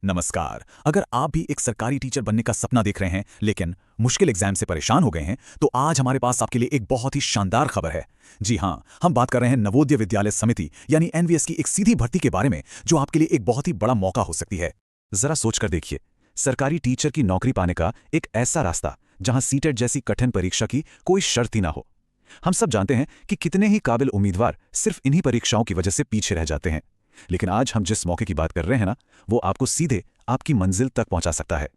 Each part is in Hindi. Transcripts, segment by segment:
नमस्कार। अगर आप भी एक सरकारी टीचर बनने का सपना देख रहे हैं लेकिन मुश्किल एग्जाम से परेशान हो गए हैं तो आज हमारे पास आपके लिए एक बहुत ही शानदार खबर है। जी हाँ, हम बात कर रहे हैं नवोदय विद्यालय समिति यानी एनवीएस की एक सीधी भर्ती के बारे में जो आपके लिए एक बहुत ही बड़ा मौका हो सकती है। जरा सोचकर देखिए, सरकारी टीचर की नौकरी पाने का एक ऐसा रास्ता जहां सीटेट जैसी कठिन परीक्षा की कोई शर्त ही ना हो। हम सब जानते हैं कि कितने ही काबिल उम्मीदवार सिर्फ इन्हीं परीक्षाओं की वजह से पीछे रह जाते हैं, लेकिन आज हम जिस मौके की बात कर रहे हैं ना, वो आपको सीधे आपकी मंजिल तक पहुंचा सकता है।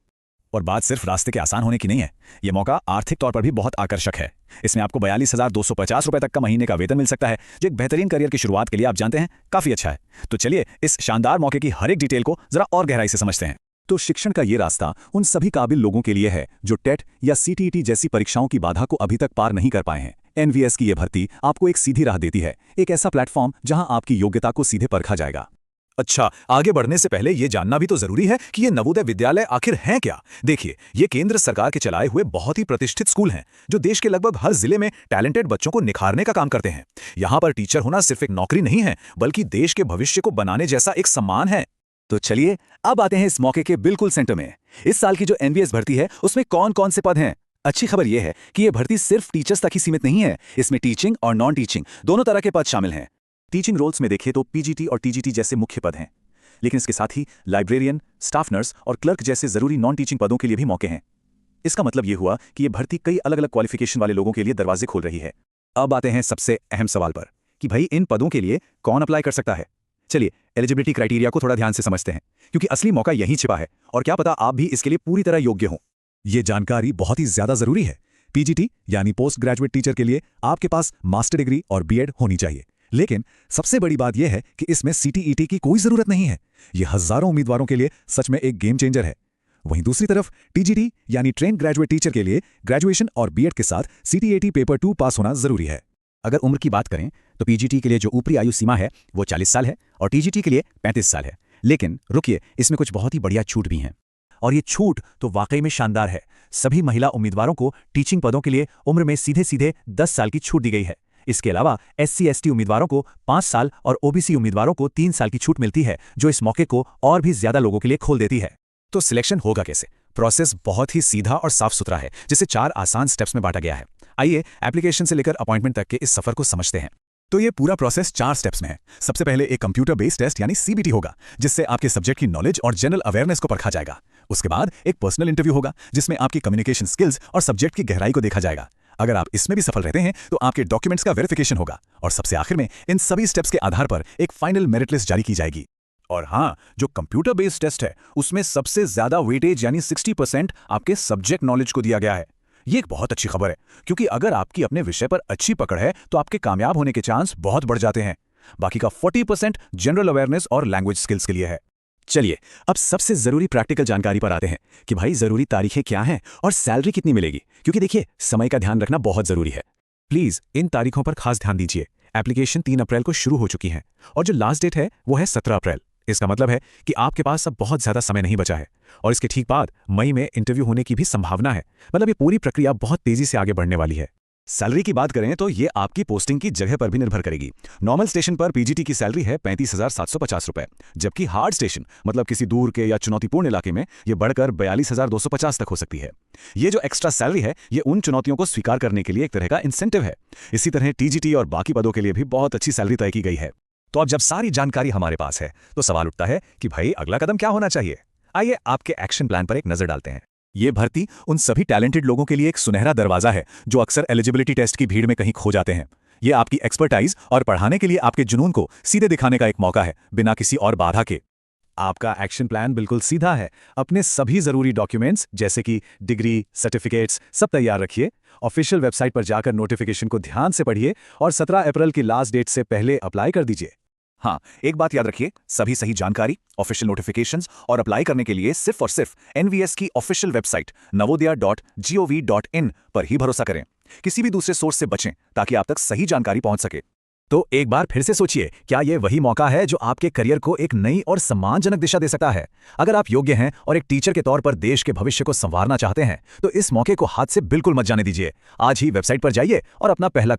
और बात सिर्फ रास्ते के आसान होने की नहीं है, ये मौका आर्थिक तौर पर भी बहुत आकर्षक है। इसमें आपको 42,250 रुपए तक का महीने का वेतन मिल सकता है, जो एक बेहतरीन करियर की शुरुआत के लिए आप जानते हैं काफी अच्छा है। तो चलिए इस शानदार मौके की हर एक डिटेल को जरा और गहराई से समझते हैं। तो शिक्षण का ये रास्ता उन सभी काबिल लोगों के लिए है जो टेट या सीटीईटी जैसी परीक्षाओं की बाधा को अभी तक पार नहीं कर पाए हैं। एनवीएस की ये भर्ती आपको एक सीधी राह देती है, एक ऐसा प्लेटफॉर्म जहां आपकी योग्यता को सीधे परखा जाएगा। अच्छा, आगे बढ़ने से पहले ये जानना भी तो जरूरी है कि ये नवोदय विद्यालय आखिर हैं क्या। देखिए, ये केंद्र सरकार के चलाए हुए बहुत ही प्रतिष्ठित स्कूल हैं जो देश के लगभग हर जिले में टैलेंटेड बच्चों को निखारने का काम करते हैं। यहाँ पर टीचर होना सिर्फ एक नौकरी नहीं है, बल्कि देश के भविष्य को बनाने जैसा एक सम्मान है। तो चलिए अब आते हैं इस मौके के बिल्कुल सेंटर में। इस साल की जो एनवीएस भर्ती है उसमें कौन कौन से पद हैं। अच्छी खबर यह है कि यह भर्ती सिर्फ टीचर्स तक ही सीमित नहीं है, इसमें टीचिंग और नॉन टीचिंग दोनों तरह के पद शामिल हैं। टीचिंग रोल्स में देखें तो पीजीटी और टीजीटी जैसे मुख्य पद हैं, लेकिन इसके साथ ही लाइब्रेरियन, स्टाफ नर्स और क्लर्क जैसे जरूरी नॉन टीचिंग पदों के लिए भी मौके हैं। इसका मतलब यह हुआ कि यह भर्ती कई अलग अलग क्वालिफिकेशन वाले लोगों के लिए दरवाजे खोल रही है। अब आते हैं सबसे अहम सवाल पर कि भाई इन पदों के लिए कौन अप्लाई कर सकता है। चलिए एलिजिबिलिटी क्राइटेरिया को थोड़ा ध्यान से समझते हैं, क्योंकि असली मौका यहीं छिपा है और क्या पता आप भी इसके लिए पूरी तरह योग्य हों। यह जानकारी बहुत ही ज्यादा जरूरी है। पीजीटी यानी पोस्ट ग्रेजुएट टीचर के लिए आपके पास मास्टर डिग्री और बीएड होनी चाहिए, लेकिन सबसे बड़ी बात यह है कि इसमें सीटीईटी की कोई जरूरत नहीं है। यह हजारों उम्मीदवारों के लिए सच में एक गेम चेंजर है। वहीं दूसरी तरफ टीजीटी यानी ट्रेन ग्रेजुएट टीचर के लिए ग्रेजुएशन और बीएड के साथ सीटीईटी पेपर 2 पास होना जरूरी है। अगर उम्र की बात करें तो पीजीटी के लिए जो ऊपरी आयु सीमा है वो 40 साल है और टीजीटी के लिए 35 साल है। लेकिन रुकिए, इसमें कुछ बहुत ही बढ़िया छूट भी हैं, और ये छूट तो वाकई में शानदार है। सभी महिला उम्मीदवारों को टीचिंग पदों के लिए उम्र में सीधे सीधे 10 साल की छूट दी गई है। इसके अलावा SC/ST उम्मीदवारों को 5 साल और ओबीसी उम्मीदवारों को 3 साल की छूट मिलती है, जो इस मौके को और भी ज्यादा लोगों के लिए खोल देती है। तो सिलेक्शन होगा कैसे? प्रोसेस बहुत ही सीधा और साफ सुथरा है, जिसे 4 आसान स्टेप्स में बांटा गया है। आइए एप्लीकेशन से लेकर अपॉइंटमेंट तक के इस सफर को समझते हैं। तो ये पूरा प्रोसेस 4 स्टेप्स में है। सबसे पहले एक कंप्यूटर बेस्ड टेस्ट यानी सीबीटी होगा, जिससे आपके सब्जेक्ट की नॉलेज और जनरल अवेयरनेस को परखा जाएगा। उसके बाद एक पर्सनल इंटरव्यू होगा, जिसमें आपकी कम्युनिकेशन स्किल्स और सब्जेक्ट की गहराई को देखा जाएगा। अगर आप इसमें भी सफल रहते हैं तो आपके डॉक्यूमेंट्स का वेरिफिकेशन होगा, और सबसे आखिर में इन सभी स्टेप्स के आधार पर एक फाइनल मेरिट लिस्ट जारी की जाएगी। और हाँ, जो कंप्यूटर बेस्ड टेस्ट है उसमें सबसे ज्यादा वेटेज यानी 60% आपके सब्जेक्ट नॉलेज को दिया गया है। ये एक बहुत अच्छी खबर है, क्योंकि अगर आपकी अपने विषय पर अच्छी पकड़ है तो आपके कामयाब होने के चांस बहुत बढ़ जाते हैं। बाकी का 40% जनरल अवेयरनेस और लैंग्वेज स्किल्स के लिए है। चलिए अब सबसे जरूरी प्रैक्टिकल जानकारी पर आते हैं कि भाई जरूरी तारीखें क्या हैं और सैलरी कितनी मिलेगी, क्योंकि देखिए समय का ध्यान रखना बहुत जरूरी है। प्लीज इन तारीखों पर खास ध्यान दीजिए। एप्लीकेशन 3 अप्रैल को शुरू हो चुकी है और जो लास्ट डेट है वो है 17 अप्रैल। इसका मतलब है कि आपके पास अब बहुत ज्यादा समय नहीं बचा है, और इसके ठीक बाद मई में इंटरव्यू होने की भी संभावना है। मतलब ये पूरी प्रक्रिया बहुत तेजी से आगे बढ़ने वाली है। सैलरी की बात करें तो ये आपकी पोस्टिंग की जगह पर भी निर्भर करेगी। नॉर्मल स्टेशन पर पीजीटी की सैलरी है 35,750 रुपए, जबकि हार्ड स्टेशन मतलब किसी दूर के या चुनौतीपूर्ण इलाके में ये बढ़कर 42,250 तक हो सकती है। ये जो एक्स्ट्रा सैलरी है ये उन चुनौतियों को स्वीकार करने के लिए एक तरह का इंसेंटिव है। इसी तरह टीजीटी और बाकी पदों के लिए भी बहुत अच्छी सैलरी तय की गई है। तो अब जब सारी जानकारी हमारे पास है तो सवाल उठता है कि भाई अगला कदम क्या होना चाहिए। आइए आपके एक्शन प्लान पर एक नजर डालते हैं। ये भर्ती उन सभी टैलेंटेड लोगों के लिए एक सुनहरा दरवाजा है जो अक्सर एलिजिबिलिटी टेस्ट की भीड़ में कहीं खो जाते हैं। ये आपकी एक्सपर्टाइज और पढ़ाने के लिए आपके जुनून को सीधे दिखाने का एक मौका है, बिना किसी और बाधा के। आपका एक्शन प्लान बिल्कुल सीधा है। अपने सभी जरूरी डॉक्यूमेंट्स जैसे कि डिग्री, सर्टिफिकेट्स सब तैयार रखिए। ऑफिशियल वेबसाइट पर जाकर नोटिफिकेशन को ध्यान से पढ़िए और 17 अप्रैल की लास्ट डेट से पहले अप्लाई कर दीजिए। हाँ, एक बात याद रखिए, सभी सही जानकारी, ऑफिशियल नोटिफिकेशंस और अप्लाई करने के लिए सिर्फ और सिर्फ एनवीएस की ऑफिशियल वेबसाइट navodaya.gov.in पर ही भरोसा करें। किसी भी दूसरे सोर्स से बचें ताकि आप तक सही जानकारी पहुंच सके। तो एक बार फिर से सोचिए, क्या यह वही मौका है जो आपके करियर को एक नई और सम्मानजनक दिशा दे सकता है? अगर आप योग्य हैं और एक टीचर के तौर पर देश के भविष्य को संवारना चाहते हैं तो इस मौके को हाथ से बिल्कुल मत जाने दीजिए। आज ही वेबसाइट पर जाइए और अपना पहला